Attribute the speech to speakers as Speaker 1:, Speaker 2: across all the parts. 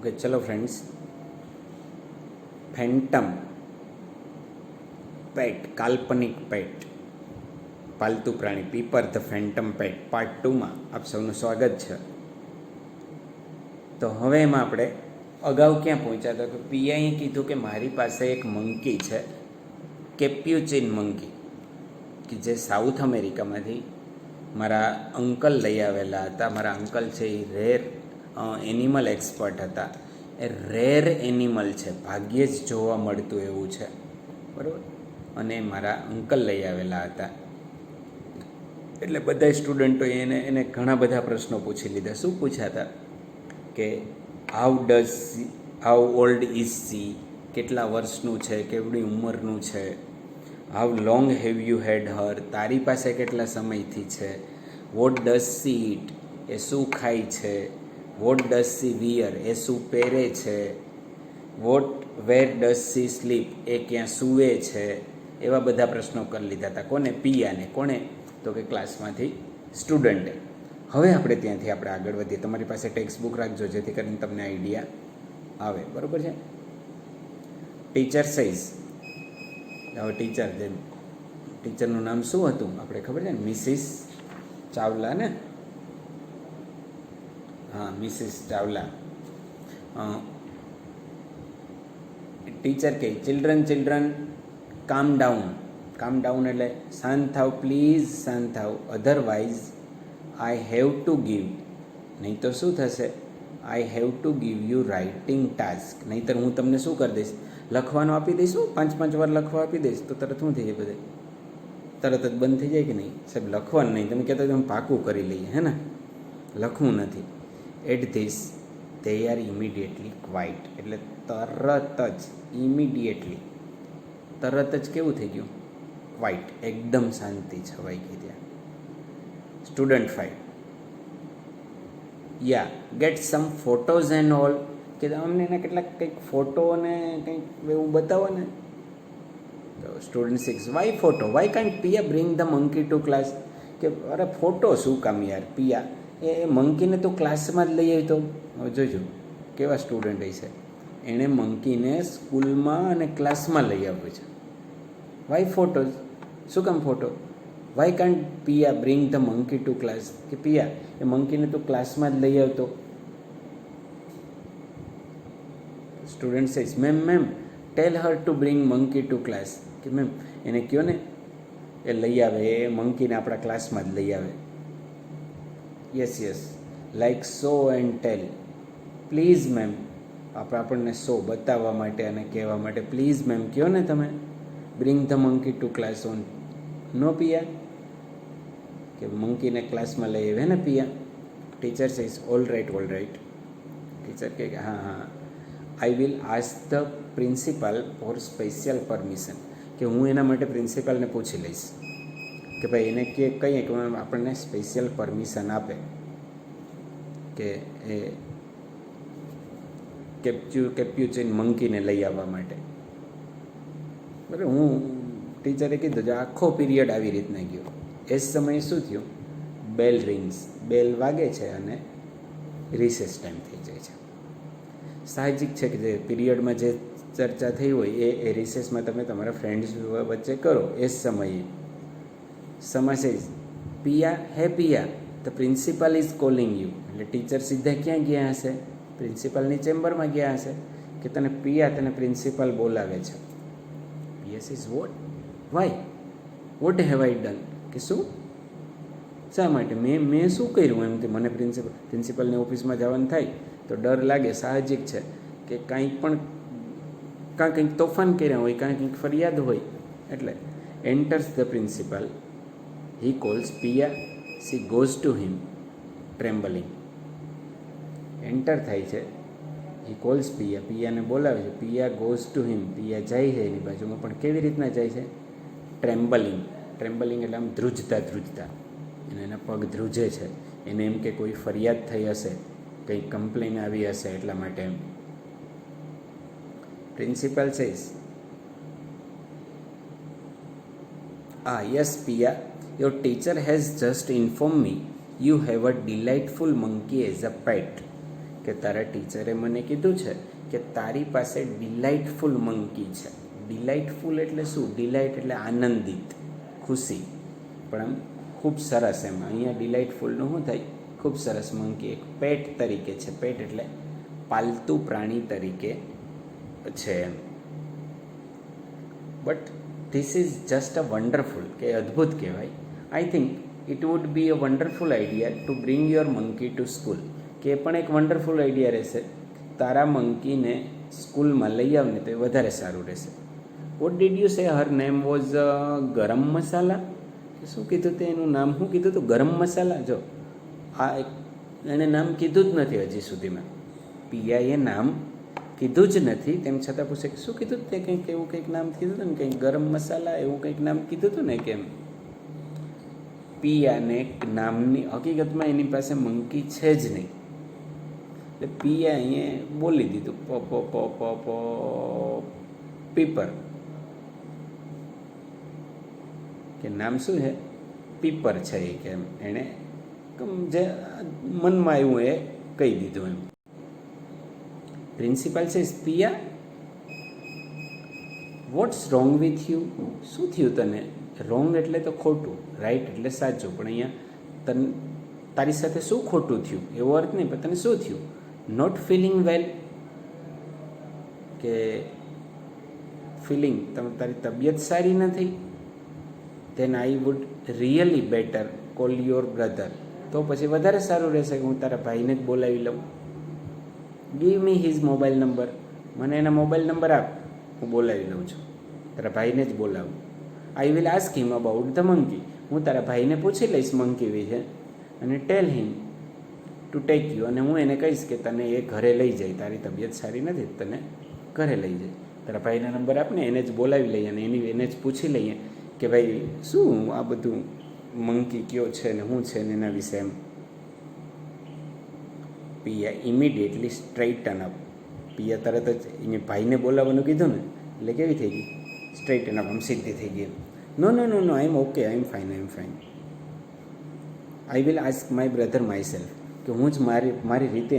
Speaker 1: Okay चलो friends, phantom પેટ, કાલ્પનિક પેટ, પાલતુ પ્રાણી પીપર ધ ફેન્ટમ પેટ પાર્ટ 2માં આપ સૌનું સ્વાગત છે. તો હવે એમાં આપણે અગાઉ ક્યાં પહોંચ્યા હતા? તો પીઆઈએ કીધું કે મારી પાસે એક મંકી છે, કેપ્યુચિન મંકી, કે જે સાઉથ અમેરિકામાંથી મારા અંકલ લઈ આવેલા હતા. મારા અંકલ છે એ રેર એનિમલ એક્સપર્ટ હતા. એ રેર એનિમલ છે, ભાગ્યે જ જોવા મળતું એવું છે, બરાબર. અને મારા અંકલ લઈ આવેલા હતા. એટલે બધા સ્ટુડન્ટોએ એને ઘણા બધા પ્રશ્નો પૂછી લીધા. શું પૂછ્યા હતા? કે હાઉ ઓલ્ડ ઇઝ સી, કેટલા વર્ષનું છે, કેવડી ઉંમરનું છે. How long have you had her, તારી પાસે કેટલા સમયથી છે. વોટ ડઝ સી ઇટ, એ શું ખાય છે. વોટ ડઝ સી વિયર, એ શું પહેરે છે. વેર ડઝ સી સ્લીપ, એ ક્યાં સૂવે છે. એવા બધા પ્રશ્નો કરી લીધા હતા. કોને? પિયાને. કોણે? તો કે ક્લાસમાંથી સ્ટુડન્ટે. હવે આપણે ત્યાંથી આપણે આગળ વધીએ. તમારી પાસે ટેક્સ્ટ બુક રાખજો જેથી કરીને તમને આઈડિયા આવે, બરાબર છે. ટીચર સેઝ, હવે ટીચરનું નામ શું હતું આપણે ખબર છે ને? મિસિસ ચાવલા ને? હા, મિસિસ ચાવલા. ટીચર કહે, ચિલ્ડ્રન કામ ડાઉન. કામ ડાઉન એટલે શાંત થાવ, પ્લીઝ શાંત થાવ, otherwise I have to give, નહીં તો શું થશે? I have to give you writing task, નહીંતર હું તમને શું કરી દઈશ? લખવાનું આપી દઈશ. 5 વાર લખવા આપી દઈશ તો તરત શું થઈ જાય? બધે તરત જ બંધ થઈ જાય કે નહીં? સાહેબ લખવાનું નહીં, તમે કહેતા તમે પાકું કરી લઈએ, હે ને? લખવું નથી. At this they are immediately quite, એટલે તરત જ, ઇમિડિયેટલી, તરત જ કેવું થઈ ગયું? ક્વાઇટ, એકદમ શાંતિ છવાઈ ગઈ ત્યાં. Student 5, yeah gate sum photos and all, કે અમને એના કેટલાક કંઈક ફોટો અને કંઈક એવું બતાવો ને. તો student 6, why photo, why can't Piya bring the monkey to class, કે અરે ફોટો શું કામ યાર પિયા, એ મંકીને તો ક્લાસમાં જ લઈ આવી. તો હવે જોજો કેવા સ્ટુડન્ટ હશે, એણે મંકીને સ્કૂલમાં અને ક્લાસમાં લઈ આવ્યું છે. વાય ફોટોઝ, શું કામ photo? Why can't Piya bring the monkey to class, કે પિયા એ મંકીને તો ક્લાસમાં જ લઈ આવતો. Student says, ma'am tell her to bring monkey to class, કે મેમ એને કહો ને એ લઈ આવે, એ મંકીને આપણા ક્લાસમાં જ લઈ આવે. Yes like so and tell, please ma'am, આપણને સો બતાવવા માટે અને કહેવા માટે, પ્લીઝ મેમ કહો ને તમે, bring the monkey to class on. No Piya, કે મંકીને ક્લાસમાં લઈ આવે ને Piya. Teacher says, all right. Teacher કહે કે હા, I will ask the principal for special permission, કે હું એના માટે પ્રિન્સિપાલને પૂછી લઈશ કે ભાઈ એને કહીએ કે આપણને સ્પેશિયલ પરમિશન આપે કે એ કેપ્યુચિન મંકીને લઈ આવવા માટે. બરાબર. હું ટીચરે કીધું જો આખો પીરિયડ આવી રીતના ગયો. એ સમયે શું થયું? બેલ રિંગ્સ, બેલ વાગે છે અને રિસેસ ટાઈમ થઈ જાય છે. સાહજિક છે કે જે પીરિયડમાં જે ચર્ચા થઈ હોય એ રિસેસમાં તમે તમારા ફ્રેન્ડ્સ વચ્ચે કરો. એ સમયે સમજે Piya, hey Piya, the principal is calling you, એટલે ટીચર સીધા ક્યાં ગયા હશે? પ્રિન્સિપાલની ચેમ્બરમાં ગયા હશે કે તને પિયા, તને પ્રિન્સિપાલ બોલાવે છે. Piya says, what, why, what have I done, કે શું, શા માટે, મેં શું કર્યું? એમથી મને પ્રિન્સિપલની ઓફિસમાં જવાનું થાય તો ડર લાગે, સાહજિક છે કે કંઈક તોફાન કર્યા હોય, કંઈક ફરિયાદ હોય. એટલે enters the principal, he calls Piya, she goes to him trembling. Enter થાય છે, હી કોલ્સ પિયા, પિયાને બોલાવે છે. પિયા ગોઝ ટુ હિમ, પિયા જાય છે એની બાજુમાં, પણ કેવી રીતના જાય છે? ટ્રેમ્બલિંગ એટલે આમ ધ્રુજતા, એના પગ ધ્રુજે છે. એને એમ કે કોઈ ફરિયાદ થઈ હશે, કંઈ કમ્પ્લેન આવી હશે, એટલા માટે એમ. Principal says, yes Piya, your teacher has just inform me you have a delightful monkey as a pet, કે કે તારા ટીચરે મને કીધું છે કે તારી પાસે ડિલાઇટફુલ મંકી છે. ડિલાઇટફુલ એટલે શું? ડિલાઇટ એટલે આનંદિત, ખુશી, પણ આમ ખૂબ સરસ. એમ અહીંયા ડિલાઇટફુલનું શું થાય? ખૂબ સરસ. મંકી એક પેટ તરીકે છે. પેટ એટલે પાલતુ પ્રાણી તરીકે છે એમ. But this is just a wonderful, કે અદ્ભુત કહેવાય. I think it would be a wonderful idea to bring your monkey to school. કે એ પણ એક વન્ડરફુલ આઈડિયા રહેશે, તારા મંકીને સ્કૂલમાં લઈ આવને તો એ વધારે સારું રહેશે. What did you say Har name was ગરમ મસાલા? શું કીધું તે? એનું નામ શું કીધું હતું? ગરમ મસાલા. જો આ એક એણે નામ કીધું જ નથી હજી સુધીમાં. પિયાએ નામ કીધું જ નથી, તેમ છતાં પૂછે કે શું કીધું તે? કંઈક એવું કંઈક નામ કીધું હતું ને, કંઈક ગરમ મસાલા એવું કંઈક નામ કીધું હતું ને. કેમ પિયાને નામની હકીકતમાં એની પાસે મંકી છે જ નહીં, એટલે પિયા અહીંયા બોલી દીધું પ પ પ પ પ પીપર, કે નામ શું છે? પીપર છે. એ કેમ એણે જે મનમાં આવ્યું એ કહી દીધું એમ. પ્રિન્સિપાલ છે પિયા, વોટ્સ રોંગ વિથ યુ? શું થયું તને? રોંગ એટલે તો ખોટું, રાઈટ એટલે સાચું, પણ અહીંયા તારી સાથે શું ખોટું થયું એવો અર્થ નહીં, પણ તને શું થયું? નોટ ફિલિંગ વેલ, કે ફિલિંગ તારી તબિયત સારી નથી. Then I would really better call your brother. તો પછી વધારે સારું રહેશે કે હું તારા ભાઈને જ બોલાવી લઉં. Give me his mobile number. મને એના મોબાઈલ નંબર આપ, હું બોલાવી લઉં છું, તારા ભાઈને જ બોલાવું. આઈ will ask him about the monkey. હું તારા ભાઈને પૂછી લઈશ મંકી વિશે, અને ટેલ હિમ ટુ ટેક યુ. અને હું એને કહીશ કે તને એ ઘરે લઈ જાય, તારી તબિયત સારી નથી, તને ઘરે લઈ જાય. તારા ભાઈના નંબર આપને, એને જ બોલાવી લઈએ અને એને જ પૂછી લઈએ કે ભાઈ શું આ બધું મંકી કયો છે ને શું છે ને એના વિશે એમ. પિયા ઇમિડિયેટલી સ્ટ્રેઇટન અપ. પિયા તરત જ એને ભાઈને બોલાવવાનું કીધું ને એટલે કેવી થઈ ગઈ? સ્ટ્રેઇટન અપ, આમ સીધી થઈ ગઈ. No no no no, I am okay, I am fine. I will ask my brother myself, કે હું જ મારી રીતે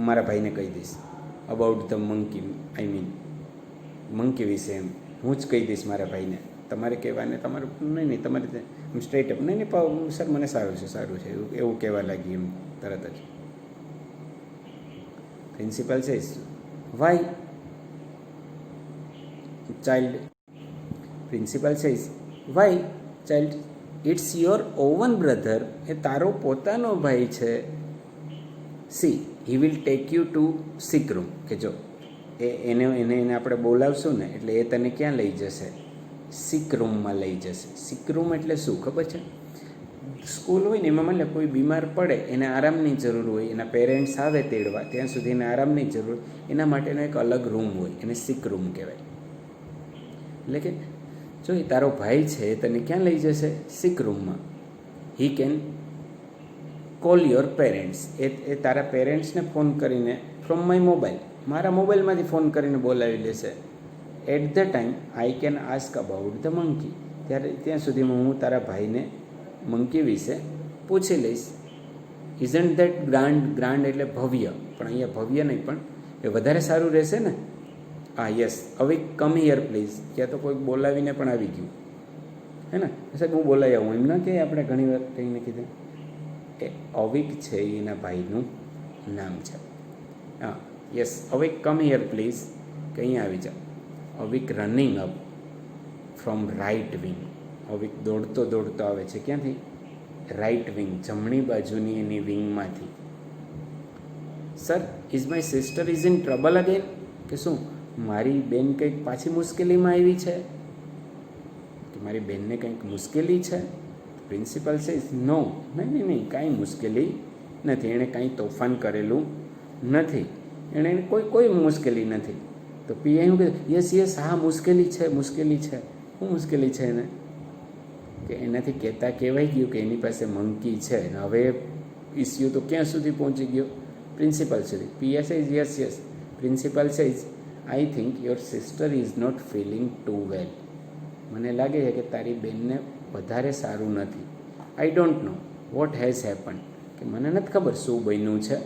Speaker 1: મારા ભાઈને કહી દઈશ. About the monkey, I mean monkey વિશે એમ હું જ કહી દઈશ મારા ભાઈને. તમારે કહેવાને તમારું નહીં, તમારે સ્ટ્રેટ અપ નહીં સર મને સારું છે એવું કહેવા લાગી એમ તરત જ. પ્રિન્સિપલ છે why child. Principal says why child, it's your own brother. એ તારો પોતાનો ભાઈ છે. She he will take you to sick room. કે જો એને આપણે બોલાવશું ને એટલે એ તને ક્યાં લઈ જશે? સિક રૂમમાં લઈ જશે. સિક રૂમ એટલે શું ખબર છે? સ્કૂલ હોય ને એમાં મને કોઈ બીમાર પડે, એને આરામની જરૂર હોય, એના પેરેન્ટ્સ આવે તેડવા, ત્યાં સુધી એને આરામની જરૂર, એના માટેનો એક અલગ રૂમ હોય, એને સિક રૂમ કહેવાય. એટલે કે જો એ તારો ભાઈ છે એ તને ક્યાં લઈ જશે? સિક રૂમમાં. He can call your parents. એ તારા પેરેન્ટ્સને ફોન કરીને ફ્રોમ માય મોબાઈલ, મારા મોબાઈલમાંથી ફોન કરીને બોલાવી લેશે. At the time I can ask about the monkey. ત્યાં સુધીમાં હું તારા ભાઈને મંકી વિશે પૂછી લઈશ. Isn't that grand? ગ્રાન્ડ એટલે ભવ્ય, પણ અહીંયા ભવ્ય નહીં, પણ એ વધારે સારું રહેશે ને. હા yes, Avik come here please. ક્યાં તો કોઈક બોલાવીને પણ આવી ગયું હે ને, સાહેબ હું બોલાવી આવું એમ ના કે આપણે ઘણી વાર કહીને કીધું એ અવિક છે, એના ભાઈનું નામ છે. હા yes, Avik come here please, કે અહીંયા આવી જાઓ. Avik running up from right wing. Avik દોડતો આવે છે ક્યાંથી? રાઇટ વિંગ, જમણી બાજુની એની વિંગમાંથી. Sir is my sister is in trouble again. કે શું મારી બેન કંઈક પાછી મુશ્કેલીમાં આવી છે? કે મારી બેનને કંઈક મુશ્કેલી છે? પ્રિન્સિપલ સેઝ નો, નહીં કાંઈ મુશ્કેલી નથી, એણે કાંઈ તોફાન કરેલું નથી, એણે કોઈ મુશ્કેલી નથી. તો પીએ એવું કીધું યસ હા મુશ્કેલી છે. શું મુશ્કેલી છે એને? કે એનાથી કહેતા કહેવાય ગયું કે એની પાસે મંકી છે, ને હવે ઇસ્યુ તો ક્યાં સુધી પહોંચી ગયો? પ્રિન્સિપલ સુધી. Piya says yes. Principal says I think your sister is not feeling too well. મને લાગે છે કે તારી બેનને વધારે સારું નથી. I don't know what has happen. કે મને નથી ખબર શું બન્યું છે.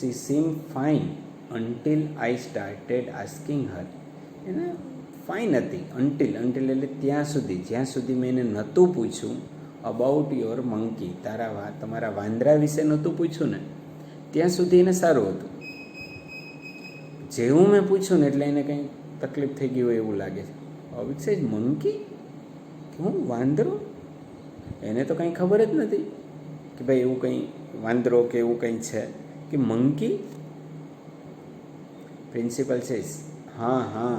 Speaker 1: She seem fine until I started asking her. એને ફાઇન હતી અન્ટિલ એટલે ત્યાં સુધી, જ્યાં સુધી મેં એને નહોતું પૂછ્યું અબાઉટ યોર મંકી, તમારા વાંદરા વિશે નહોતું પૂછ્યું ને ત્યાં સુધી એને સારું હતું. જેવું મેં પૂછ્યું ને એટલે એને કંઈ તકલીફ થઈ ગઈ હોય એવું લાગે છે. અવિક્ષેજ મંકી કે હું વાંદરો, એને તો કંઈ ખબર જ નથી કે ભાઈ એવું કંઈ વાંદરો કે એવું કંઈ છે કે મંકી. પ્રિન્સિપલ છે હા,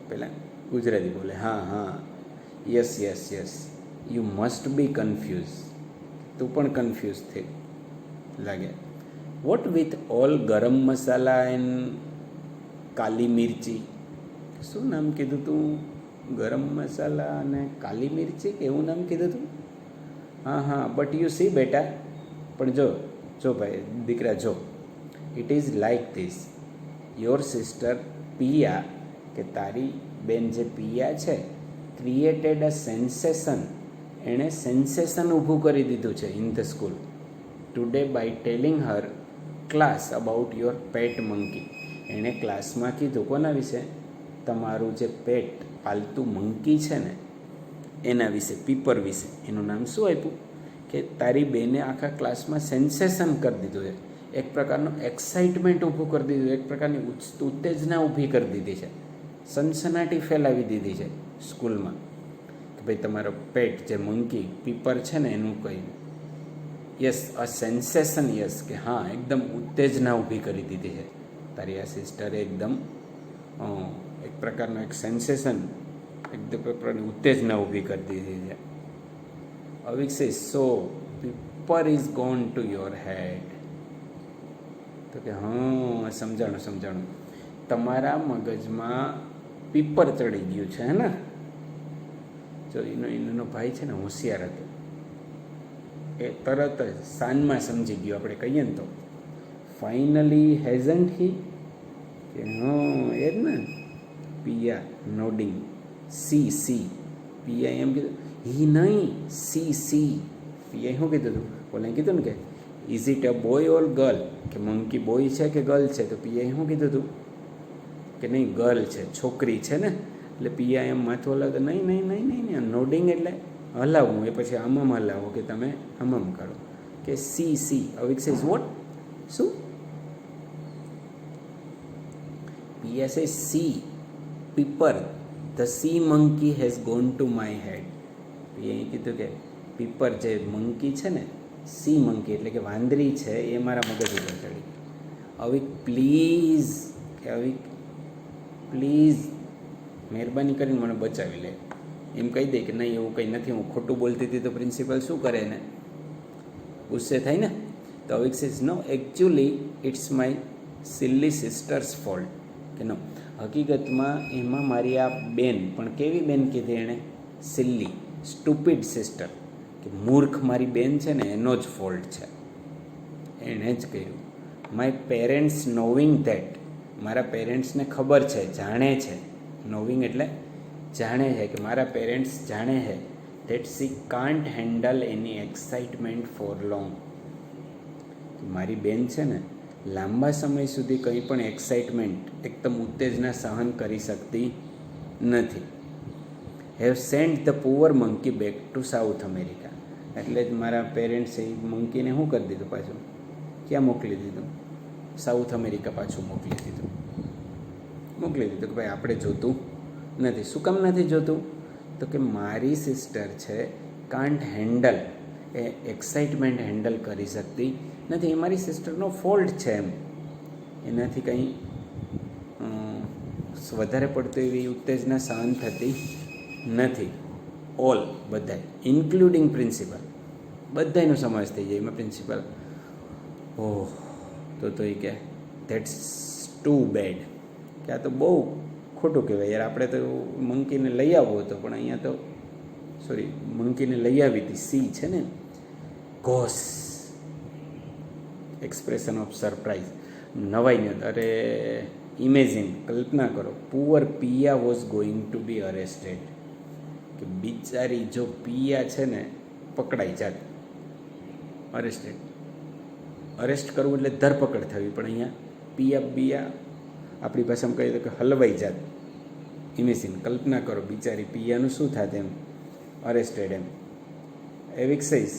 Speaker 1: પેલા ગુજરાતી બોલે હા, yes, you must be confuse, તું પણ કન્ફ્યુઝ થઈ લાગે. વોટ વિથ ઓલ ગરમ મસાલા એન્ડ કાલી મિર્ચી, શું નામ કીધું તું? ગરમ મસાલા અને કાલી મિર્ચી કે એવું નામ કીધું તું? હા, બટ યુ સી બેટા, પણ જો ભાઈ દીકરા જો, it is like this, your sister Piya, કે તારી બેન જે પિયા છે, ક્રિએટેડ અ સેન્સેશન, એણે સેન્સેશન ઊભું કરી દીધું છે in the school today by telling her class about your pet monkey. એણે ક્લાસમાં કીધું કોના વિશે? તમારું જે પેટ પાલતુ મંકી છે ને એના વિશે, પીપર વિશે. એનું નામ શું આપ્યું? કે તારી બેને આખા ક્લાસમાં સેન્સેશન કરી દીધું છે, એક પ્રકારનું એક્સાઇટમેન્ટ ઊભું કરી દીધું, એક પ્રકારની ઉત્તેજના ઊભી કરી દીધી છે, સનસનાટી ફેલાવી દીધી છે સ્કૂલમાં કે ભાઈ તમારો પેટ જે મંકી પીપર છે ને એનું કહ્યું. યસ, અ સેન્સેશન, યસ, કે હા એકદમ ઉત્તેજના ઊભી કરી દીધી છે તારી આ સિસ્ટરે, એકદમ એક પ્રકારનું એક સેન્સેશન, એકદમ પ્રકારની ઉત્તેજના ઊભી કરી દીધી છે. Avik says so Pepper is gone to your head. તો કે હા સમજાણું, તમારા મગજમાં પીપર ચડી ગયું છે હે ને. જો એનો ભાઈ છે ને હોશિયાર હતો, એ તરત જ સાંજમાં સમજી ગયો, આપણે કહીએ ને તો ફાઇનલી હેઝન્ટ હી, કે હા એ જ ને. પિયા નોડિંગ, સી પિયા એમ કીધું, હી નહીં સી પિયા શું કીધું હતું? બોલે કીધું ને કે is it a boy or girl, કે મંકી બોય છે કે ગર્લ છે? તો પિયાએ શું કીધું હતું? કે નહીં ગર્લ છે, છોકરી છે ને. એટલે પિયા એમ માથું હલાવતો, નહીં, નોડિંગ એટલે હલાવવું, એ પછી આમમ હલાવો કે તમે આમમ કરો, કે સી અવિક્ષેજ વોટ, શું? Piya say she Pepper, the she monkey has gone to my head. પિયાએ કીધું કે પીપર જે મંકી છે ને, સી મંકી એટલે કે વાંદરી છે, એ મારા મગજ ઉપર ચડી. અવિક પ્લીઝ મહેરબાની કરીને મને બચાવી લે, એમ કહી દે કે નહીં એવું કંઈ નથી, હું ખોટું બોલતી હતી. તો પ્રિન્સિપલ શું કરે ને? ગુસ્સે થાય ને. તો Avik says no, actually it's my silly sister's fault, કે નો હકીકતમાં એમાં મારી આ બેન, પણ કેવી બેન કીધી એણે? સિલ્લી, સ્ટુપિડ સિસ્ટર, કે મૂર્ખ મારી બેન છે ને એનો જ ફોલ્ટ છે, એણે જ કર્યું. માય પેરેન્ટ્સ નોવિંગ ધેટ, મારા પેરેન્ટ્સને ખબર છે, જાણે છે. નોવિંગ એટલે જાણે છે, કે મારા પેરેન્ટ્સ જાણે છે that she can't handle any excitement four long. મારી બેન છે ને લાંબા સમય સુધી કંઈ પણ એક્સાઇટમેન્ટ, એકદમ ઉત્તેજના સહન કરી શકતી નથી. Have sent the poor monkey back to South America. એટલે જ મારા પેરેન્ટ્સે એ મંકીને શું કરી દીધું પાછું? ક્યાં મોકલી દીધું? સાઉથ અમેરિકા પાછું મોકલી દીધું કે ભાઈ આપણે જોતું નથી. શું કામ નથી જોતું? તો કે મારી સિસ્ટર છે can't handle, A excitement handle કરી શકતી નથી, એ મારી સિસ્ટરનો ફોલ્ટ છે. એમ એનાથી કંઈ વધારે પડતું એવી ઉત્તેજના સહન થતી નથી. ઓલ, બધાય, ઇન્ક્લુડિંગ પ્રિન્સિપલ, બધાયનો સમાવેશ થઈ જાય એમાં. પ્રિન્સિપલ ઓહ, તો એ કે ધેટ્સ ટુ બેડ, કે આ તો બહુ ખોટું કહેવાય યાર. આપણે તો મંકીને લઈ આવવો હતો, પણ અહીંયા તો મંકીને લઈ આવી હતી. સી છે ને, ઘોસ, એક્સપ્રેશન ઓફ સરપ્રાઇઝ, નવાઈ ન. અરે ઇમેજિન, કલ્પના કરો, poor Piya was going to be arrested, કે બિચારી જો પિયા છે ને પકડાઈ જાત, અરેસ્ટેડ. અરેસ્ટ કરવું એટલે ધરપકડ થવી, પણ અહીંયા પિયા બિયા આપણી ભાષામાં કહીએ તો કે હલવાઈ જાત. ઇમેજિન, કલ્પના કરો, બિચારી પિયાનું શું થાત એમ, arrested M. એવિક સઈસ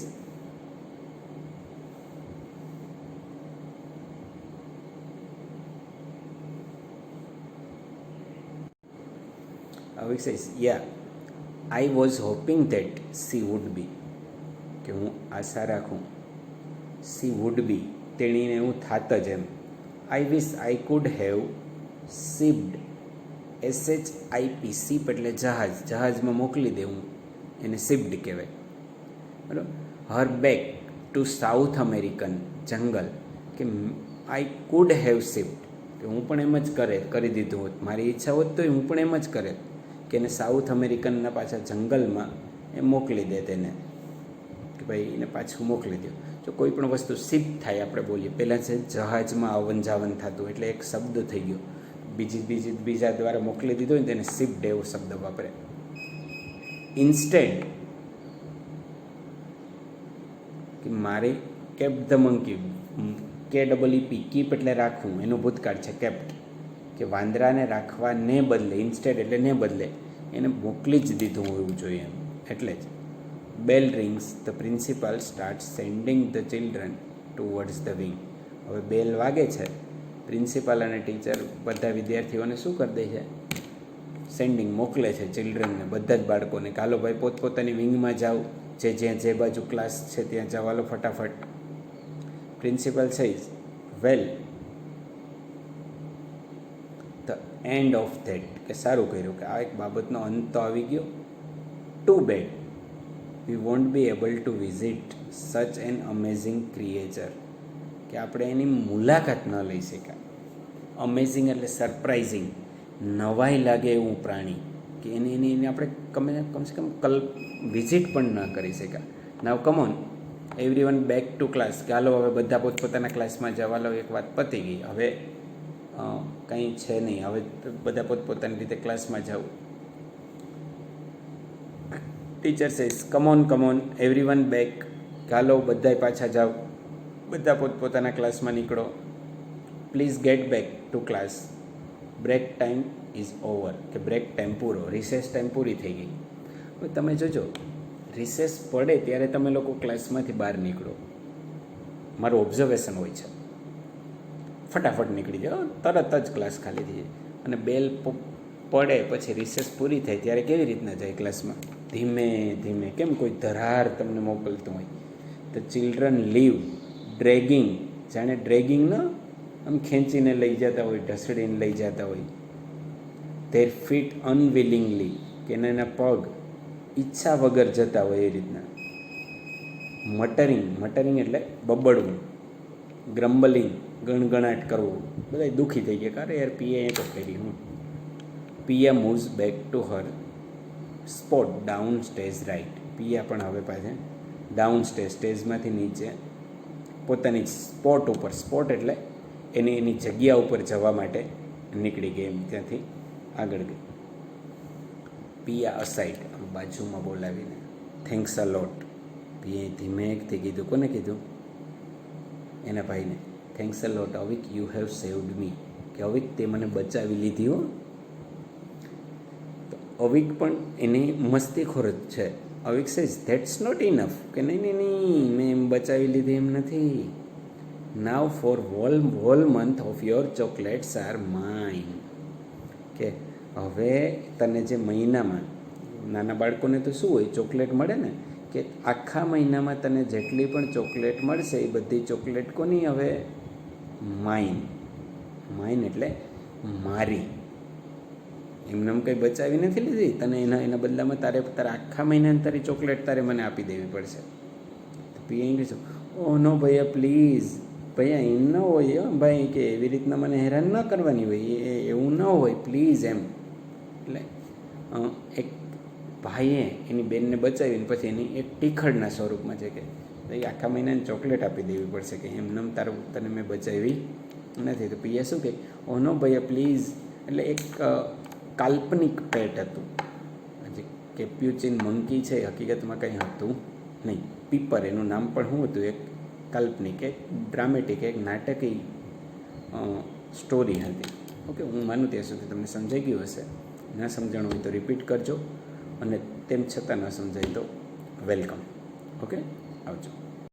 Speaker 1: Avik says, yeah, I was hoping that she would be. કે હું આશા રાખું she would be, તેણીને એવું થાત જ એમ. I wish I could have shipped, SHIP, ship એટલે જહાજ, જહાજમાં મોકલી દેવું, એને શિપ્ડ કહેવાય, બરાબર. Her back to south American જંગલ, કે આઈ કુડ હેવ શિપ્ડ, કે હું પણ એમ જ કરી દીધું હોત, મારી ઈચ્છા હોત તો હું પણ એમ જ કરે કે એને સાઉથ અમેરિકનના પાછા જંગલમાં એ મોકલી દે તેને, કે ભાઈ એને પાછું મોકલી દો. જો કોઈ પણ વસ્તુ શિપ થાય, આપણે બોલીએ પહેલાં છે જહાજમાં આવન જાવન થતું, એટલે એક શબ્દ થઈ ગયો, બીજા દ્વારા મોકલી દીધો ને તેને શિપ્ડ એવો શબ્દ વાપરે. ઇન્સ્ટેડ, કે મારે kept the monkey, KEEP, keep એટલે રાખવું, એનું ભૂતકાળ છે કેપ્ટ, કે વાંદરાને રાખવાને બદલે, ઇન્સ્ટેડ એટલે ને બદલે, એને મોકલી જ દીધું હોવું જોઈએ એમ, એટલે જ. Bell rings, the principal start sending the children towards the wing. હવે બેલ વાગે છે, પ્રિન્સિપાલ અને ટીચર બધા વિદ્યાર્થીઓને શું કરી દે છે, સેન્ડિંગ, મોકલે છે ચિલ્ડ્રનને, બધા જ બાળકોને, કે હાલો ભાઈ પોતપોતાની વિંગમાં જાઓ, જે બાજુ ક્લાસ છે ત્યાં જાઓ, હાલો ફટાફટ. Principal says, well, the end of that, કે સારું કર્યું, કે આ એક બાબતનો અંત તો આવી ગયો. Too bad, we won't be able to visit such an amazing creature, કે આપણે એની મુલાકાત ન લઈ શક્યા. અમેઝિંગ એટલે સરપ્રાઇઝિંગ, નવાઈ લાગે એવું પ્રાણી, કે એની આપણે કમસે કમ વિઝિટ પણ ન કરી શક્યા. Now come on everyone back to class, કે હાલો હવે બધા પોતપોતાના ક્લાસમાં જવા લો, એક વાત પતી ગઈ, હવે કંઈ છે નહીં, હવે બધા પોતપોતાની રીતે ક્લાસમાં જાઓ. Teacher says, come on everyone back, કે હાલો બધાય પાછા જાઓ, બધા પોતપોતાના ક્લાસમાં નીકળો. Please get back to class, break time is over, કે બ્રેક ટાઈમ પૂરો, રિસેસ ટાઈમ પૂરી થઈ ગઈ. હવે તમે જોજો, રિસેસ પડે ત્યારે તમે લોકો ક્લાસમાંથી બહાર નીકળો, મારું ઓબ્ઝર્વેશન હોય છે, ફટાફટ નીકળી જાઓ, તરત જ ક્લાસ ખાલી થઈ જાય. અને બેલ પડે પછી રિસેસ પૂરી થાય ત્યારે કેવી રીતના જાય ક્લાસમાં, ધીમે ધીમે, કેમ કોઈ ધરાર તમને મોકલતું હોય. ધ ચિલ્ડ્રન લીવ ડ્રેગિંગ, જાણે ડ્રેગિંગ ન આમ ખેંચીને લઈ જતા હોય, ઢસડીને લઈ જતા હોય. ધેર ફીટ અનવિલિંગલી, કે એના પગ ઈચ્છા વગર જતા હોય એ રીતના. મટરિંગ એટલે બબડવું. ગ્રમ્બલિંગ, ગણગણાટ કરવું, બધા દુઃખી થઈ ગયા, અરે યાર પિયા તો કરી હું. Piya moves back to her spot down stage right, Piya પણ હવે પાછા ડાઉન સ્ટેજમાંથી નીચે પોતાની સ્પોટ ઉપર, સ્પોટ એટલે એની જગ્યા ઉપર જવા માટે નીકળી ગઈ, એમ ત્યાંથી આગળ ગઈ. પિયા અસાઇડ, બાજુમાં બોલાવીને. થેન્ક્સ અ લોટ, પિયાએ ધીમેકથી કીધું, કોને કીધું, એના ભાઈને. Thanks a lot Avik, you have saved me, કે અવિક તે મને બચાવી લીધી હો. તો અવિક પણ એની મસ્તીખોર જ છે. Avik says, that's not enough, કે નહીં મેં એમ બચાવી લીધી એમ નથી. Now for whole month of your chocolates are mine, કે હવે તને જે મહિનામાં, નાના બાળકોને તો શું હોય, ચોકલેટ મળે ને, કે આખા મહિનામાં તને જેટલી પણ ચોકલેટ મળશે એ બધી ચોકલેટ કોની હવે, માઇન એટલે મારી. એમને કંઈ બચાવી નથી લીધી તને, એના બદલામાં તારા આખા મહિનાની તારી ચોકલેટ તારે મને આપી દેવી પડશે. તો પીએ કહીશું, ઓહ નો ભૈયા પ્લીઝ, ભૈયા એમ ન હોય ભાઈ, કે એવી રીતના મને હેરાન ન કરવાની હોય, એવું ન હોય પ્લીઝ એમ. એટલે એક ભાઈએ એની બેનને બચાવીને પછી એની એક ટીખળના સ્વરૂપમાં છે, કે ભાઈ આખા મહિનાની ચોકલેટ આપી દેવી પડશે, કે એમને તને મેં બચાવી નથી. તો પિયા શું કહે, ઓ નો ભૈયા પ્લીઝ, એટલે એક કાલ્પનિક પેટ હતું. હજી કેપ્યુચિન મંકી છે, હકીકતમાં કંઈ હતું નહીં. પીપર એનું નામ પણ શું હતું, એક કાલ્પનિક, એક ડ્રામેટિક, એક નાટકી સ્ટોરી હતી. ઓકે, હું માનું ત્યાં સુધી તમને સમજાઈ ગયું હશે. ના સમજણ હોય તો રિપીટ કરજો, અને તેમ છતાં ન સમજાય તો વેલકમ. ઓકે, આવજો.